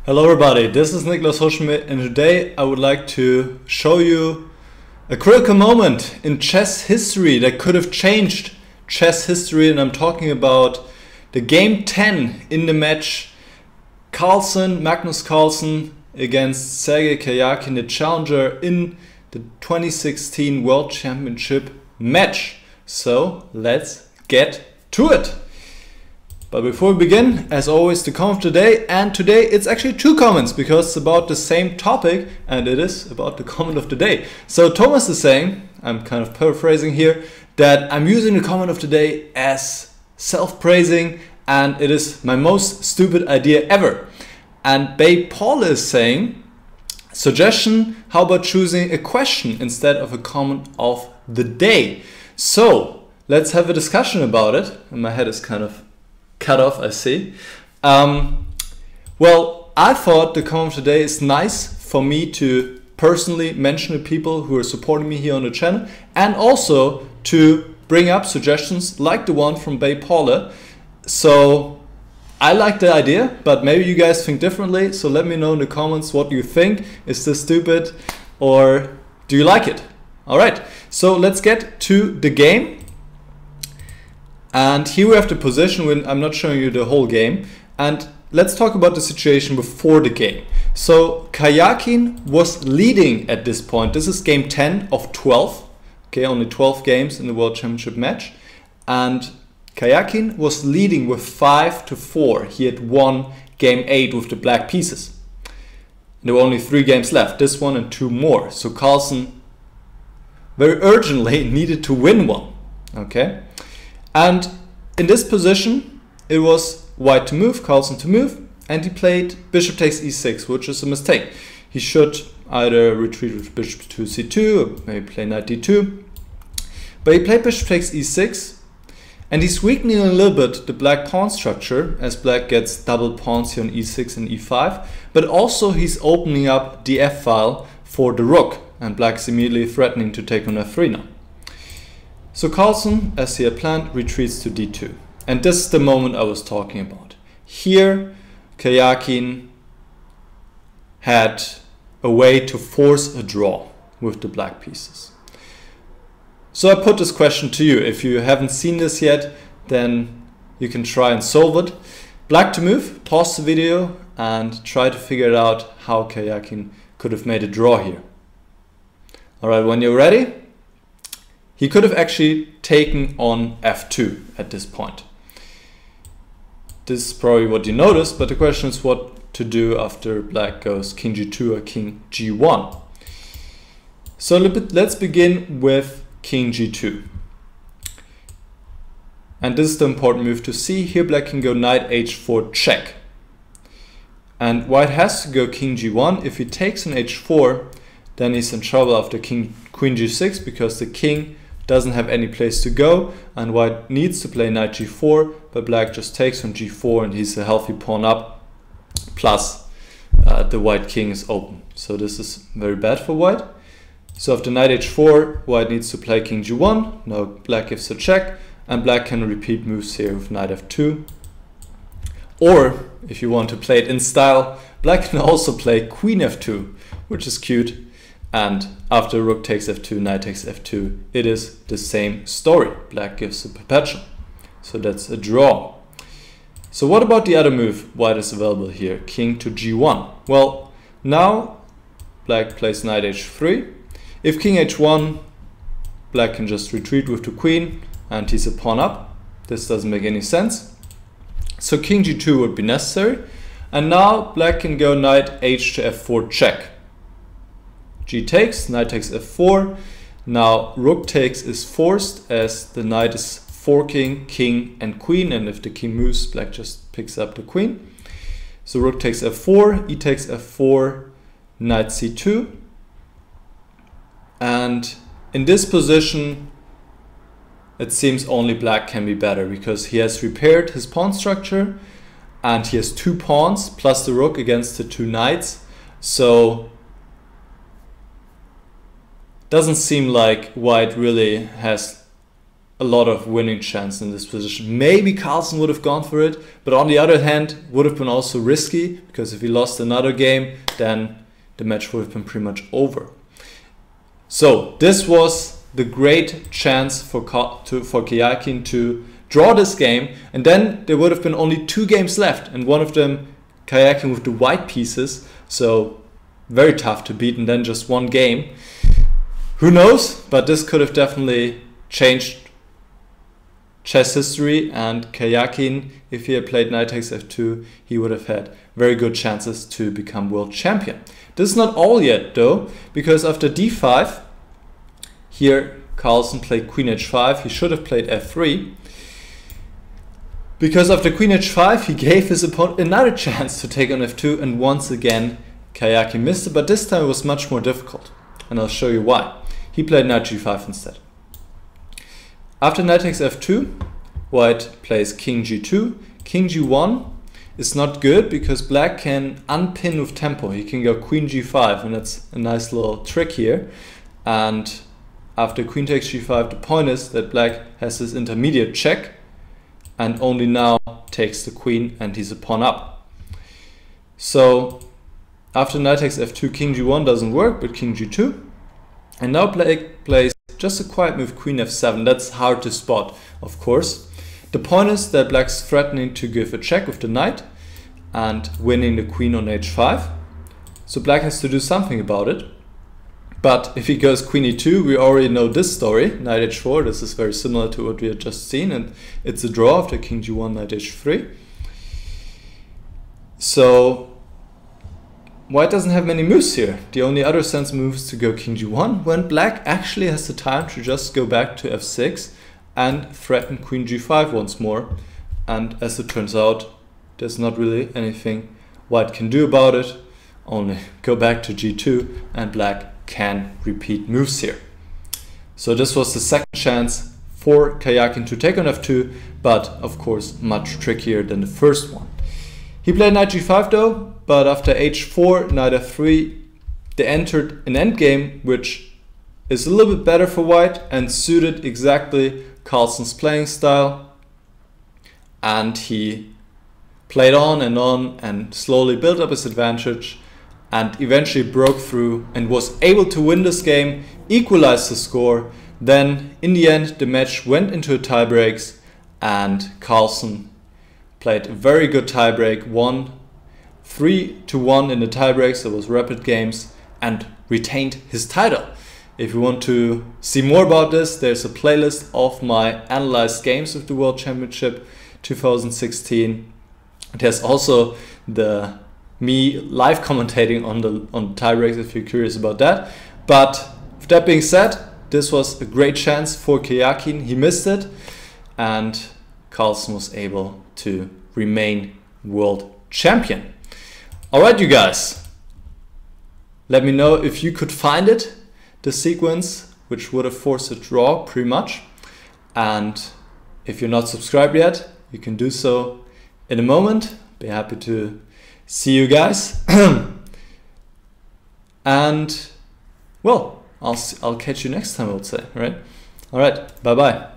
Hello everybody, this is Niclas Huschenbeth, and today I would like to show you a critical moment in chess history that could have changed chess history, and I'm talking about the game 10 in the match Magnus Carlsen against Sergej Karjakin, the challenger in the 2016 World Championship match. So let's get to it. But before we begin, as always, the comment of the day, and today it's actually two comments because it's about the same topic and it is about the comment of the day. So Thomas is saying, I'm kind of paraphrasing here, that I'm using the comment of the day as self-praising and it is my most stupid idea ever. And Babe Paul is saying, suggestion, how about choosing a question instead of a comment of the day? So let's have a discussion about it. And my head is kind of cut off, I see. Well, I thought the comment today is nice for me to personally mention the people who are supporting me here on the channel, and also to bring up suggestions like the one from Babe Paula. So I like the idea, but maybe you guys think differently. So let me know in the comments what you think. Is this stupid or do you like it? All right, so let's get to the game. And here we have the position when I'm not showing you the whole game. And let's talk about the situation before the game. So Karjakin was leading at this point. This is game 10 of 12. Okay, only 12 games in the World Championship match. And Karjakin was leading with 5-4. He had won game 8 with the black pieces. There were only 3 games left, this one and 2 more. So Carlsen very urgently needed to win one. Okay. And in this position, it was white to move, Carlsen to move, and he played bishop takes e6, which is a mistake. He should either retreat with bishop to c2, or maybe play knight d2. But he played bishop takes e6, and he's weakening a little bit the black pawn structure, as black gets double pawns here on e6 and e5. But also he's opening up the f-file for the rook, and black is immediately threatening to take on f3 now. So Carlsen, as he had planned, retreats to d2. And this is the moment I was talking about. Here, Karjakin had a way to force a draw with the black pieces. So I put this question to you. If you haven't seen this yet, then you can try and solve it. Black to move, pause the video and try to figure out how Karjakin could have made a draw here. All right, when you're ready, he could have actually taken on f2 at this point. This is probably what you noticed, but the question is what to do after black goes king g2 or king g1. So let's begin with king g2. And this is the important move to see. Here black can go knight h4 check. And white has to go king g1. If he takes an h4, then he's in trouble after queen g6 because the king doesn't have any place to go, and white needs to play knight g4, but black just takes on g4 and he's a healthy pawn up, plus the white king is open. So this is very bad for white. So after knight h4, white needs to play king g1, now black gives a check, and black can repeat moves here with knight f2. Or, if you want to play it in style, black can also play queen f2, which is cute. And after rook takes f2, knight takes f2, it is the same story. Black gives a perpetual. So that's a draw. So what about the other move white is available here? King to g1. Well, now black plays knight h3. If king h1, black can just retreat with the queen and he's a pawn up. This doesn't make any sense. So king g2 would be necessary. And now black can go knight h to f4 check. G takes, knight takes f4. Now rook takes is forced as the knight is forking king and queen, and if the king moves, black just picks up the queen. So rook takes f4, e takes f4, knight c2. And in this position, it seems only black can be better because he has repaired his pawn structure and he has 2 pawns plus the rook against the 2 knights. So doesn't seem like white really has a lot of winning chance in this position. Maybe Carlsen would have gone for it, but on the other hand, would have been also risky, because if he lost another game, then the match would have been pretty much over. So this was the great chance for Karjakin to draw this game, and then there would have been only 2 games left, and one of them Karjakin with the white pieces, so very tough to beat, and then just 1 game. Who knows, but this could have definitely changed chess history, and Karjakin, if he had played knight takes f2, he would have had very good chances to become world champion. This is not all yet though, because after d5, here Carlsen played queen h5, he should have played f3. Because after queen h5, he gave his opponent another chance to take on f2, and once again Karjakin missed it, but this time it was much more difficult, and I'll show you why. He played knight g5 instead. After knight takes f2, white plays king g2. King g1 is not good because black can unpin with tempo. He can go queen g5, and that's a nice little trick here. And after queen takes g5, the point is that black has this intermediate check and only now takes the queen, and he's a pawn up. So after knight takes f2, king g1 doesn't work, but king g2. And now black plays just a quiet move, queen f7. That's hard to spot, of course. The point is that black's threatening to give a check with the knight and winning the queen on h5. So black has to do something about it. But if he goes queen e2, we already know this story, knight h4. This is very similar to what we had just seen, and it's a draw after king g1, knight h3. So white doesn't have many moves here. The only other sense move is to go king g1, when black actually has the time to just go back to f6 and threaten queen g5 once more. And as it turns out, there's not really anything white can do about it, only go back to g2, and black can repeat moves here. So this was the second chance for Karjakin to take on f2, but of course much trickier than the first one. He played knight g5 though, but after h4, knight f3, they entered an endgame which is a little bit better for white and suited exactly Carlsen's playing style. And he played on and slowly built up his advantage, and eventually broke through and was able to win this game, equalize the score. Then in the end the match went into tiebreaks, and Carlsen played a very good tiebreak, won 3-1 in the tiebreaks, it was rapid games, and retained his title. If you want to see more about this, there's a playlist of my analyzed games of the World Championship 2016. There's also me live commentating on the tiebreaks if you're curious about that. But with that being said, this was a great chance for Karjakin. He missed it, and Carlsen was able to remain world champion. Alright, you guys, let me know if you could find it, the sequence which would have forced a draw pretty much. And if you're not subscribed yet, you can do so in a moment. Be happy to see you guys. And well, I'll catch you next time, I would say, right? All right, bye bye.